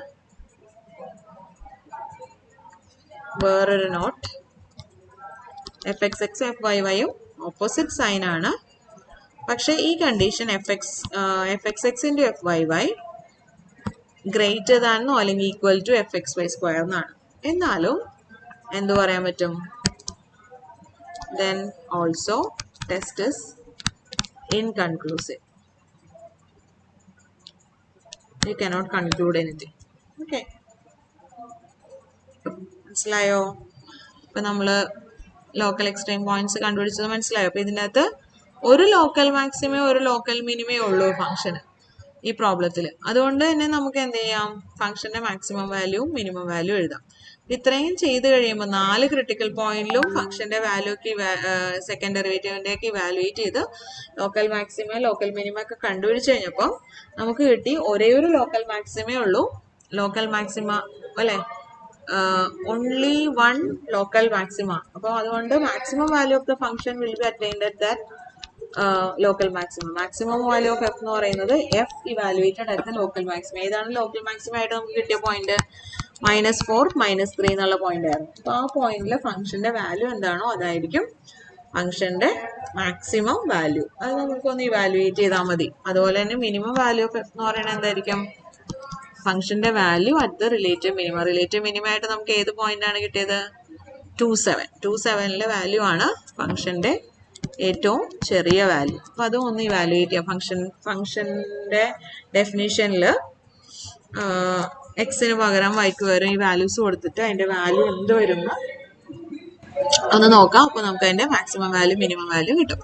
വേറൊരു നോട്ട്, എഫ് എക്സ് എക്സും എഫ് വൈ വൈയും ഓപ്പോസിറ്റ് സൈൻ ആണ്. പക്ഷെ ഈ condition F X X into F Y Y greater ദാനോ അല്ലെങ്കിൽ equal to F X Y square എന്നാണ്. എന്നാലും എന്തു പറയാൻ പറ്റും? then also test is inconclusive. You cannot conclude anything. Okay. മനസ്സിലായോ? ഇപ്പൊ നമ്മള് ലോക്കൽ എക്സ്ട്രീം പോയിന്റ്സ് കണ്ടുപിടിച്ചത് മനസ്സിലായോ? അപ്പൊ ഇതിൻ്റെ അകത്ത് ഒരു ലോക്കൽ മാക്സിമേ ഒരു ലോക്കൽ മിനിമേ ഉള്ളൂ ഫംഗ്ഷന് ഈ പ്രോബ്ലത്തിൽ. അതുകൊണ്ട് തന്നെ നമുക്ക് എന്ത് ചെയ്യാം? ഫംഗ്ഷന്റെ മാക്സിമം വാല്യൂ മിനിമം വാല്യൂ എഴുതാം. ഇത്രയും ചെയ്ത് കഴിയുമ്പോൾ 4 ക്രിട്ടിക്കൽ പോയിന്റിലും ഫംഗ്ഷന്റെ വാല്യൂക്ക് സെക്കൻഡ് ഡെറിവേറ്റീവിന്റെ ഒക്കെ ഇവാലുവേറ്റ് ചെയ്ത് ലോക്കൽ മാക്സിമ ലോക്കൽ മിനിമം ഒക്കെ കണ്ടുപിടിച്ച് കഴിഞ്ഞപ്പോൾ നമുക്ക് കിട്ടി ഒരേ ഒരു ലോക്കൽ മാക്സിമേ ഉള്ളൂ. ലോക്കൽ മാക്സിമ അല്ലെ, only one local maxima. അപ്പോൾ അതുകൊണ്ട് maximum value of the function will be attained at that local maximum. Maximum value of F എന്ന് പറയുന്നത് F evaluated at the local maximum. ഏതാണ് ലോക്കൽ മാക്സിമം ആയിട്ട് നമുക്ക് കിട്ടിയ പോയിന്റ്? -4 -3 എന്നുള്ള പോയിന്റ് ആയിരുന്നു. അപ്പൊ ആ പോയിന്റിലെ ഫംഗ്ഷന്റെ വാല്യൂ എന്താണോ അതായിരിക്കും ഫംഗ്ഷന്റെ മാക്സിമം വാല്യൂ. അത് നമുക്കൊന്ന് ഇവാലുവേറ്റ് ചെയ്താൽ മതി. അതുപോലെ തന്നെ മിനിമം വാല്യൂ ഓഫ് എഫ് എന്ന് പറയുന്നത് എന്തായിരിക്കും? ഫംഗ്ഷന്റെ value at the relative minimum. Relative minimum ആയിട്ട് നമുക്ക് ഏത് പോയിന്റ് ആണ് കിട്ടിയത്? 27. 27ലെ വാല്യൂ ആണ് ഫംഗ്ഷന്റെ ഏറ്റവും ചെറിയ വാല്യൂ. അപ്പൊ അതും ഒന്ന് ഇവാലുവേറ്റ് ചെയ്യാം. ഫംഗ്ഷന്റെ ഡെഫിനിഷനിൽ എക്സിന് പകരം വൈക്ക് പകരം ഈ വാല്യൂസ് കൊടുത്തിട്ട് അതിന്റെ വാല്യൂ എന്ത് വരും ഒന്ന് നോക്കാം. അപ്പൊ നമുക്ക് അതിന്റെ മാക്സിമം വാല്യൂ മിനിമം വാല്യൂ കിട്ടും.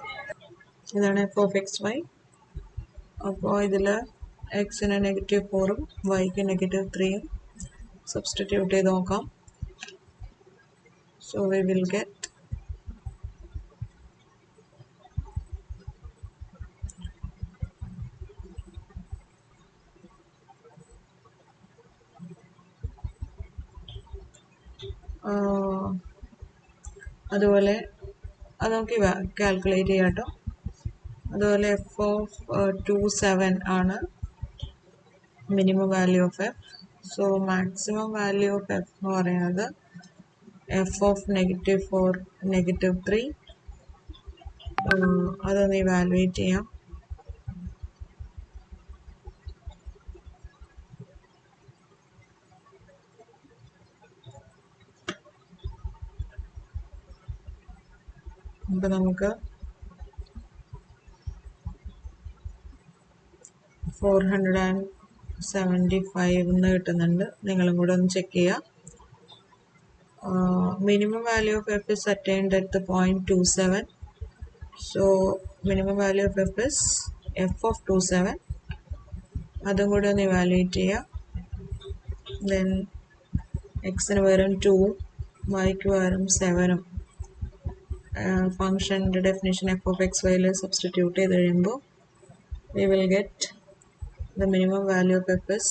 ഇതാണ് എഫ് ഓഫ് എക്സ് വൈ. അപ്പോൾ ഇതില് എക്സിന് -4ഉം വൈക്ക് -3ഉം സബ്സ്റ്റിറ്റ്യൂട്ട് ചെയ്ത് നോക്കാം. സോ വി വിൽ ഗെറ്റ് അതുപോലെ അത് നമുക്ക് കാൽക്കുലേറ്റ് ചെയ്യാം കേട്ടോ. അതുപോലെ എഫ് ഓഫ് 27 ആണ് minimum value of F. So maximum value of F എന്ന് പറയുന്നത് എഫ് ഓഫ് -4 -3. അതൊന്ന് ഇവാലുവേറ്റ് ചെയ്യാം. അപ്പൊ നമുക്ക് 475 കിട്ടുന്നുണ്ട്. നിങ്ങളും കൂടെ ഒന്ന് ചെക്ക് ചെയ്യാം. Minimum value of F is attained at the point 27. So minimum value of F is F of 27. അതും കൂടെ ഒന്ന് ഇവാലുവേറ്റ് ചെയ്യാം. ദെൻ എക്സിന് പകരം 2ഉം വൈക്ക് പകരം 7ഉം ഫംഗ്ഷൻ്റെ ഡെഫിനിഷൻ എഫ് ഓഫ് എക്സ് വൈയിൽ സബ്സ്റ്റിറ്റ്യൂട്ട് ചെയ്ത് കഴിയുമ്പോൾ we will get the minimum value of f is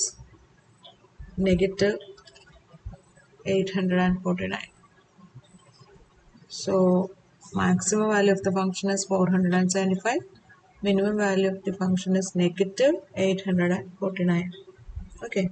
-849. So maximum value of the function is 475. Minimum value of the function is -849. Okay.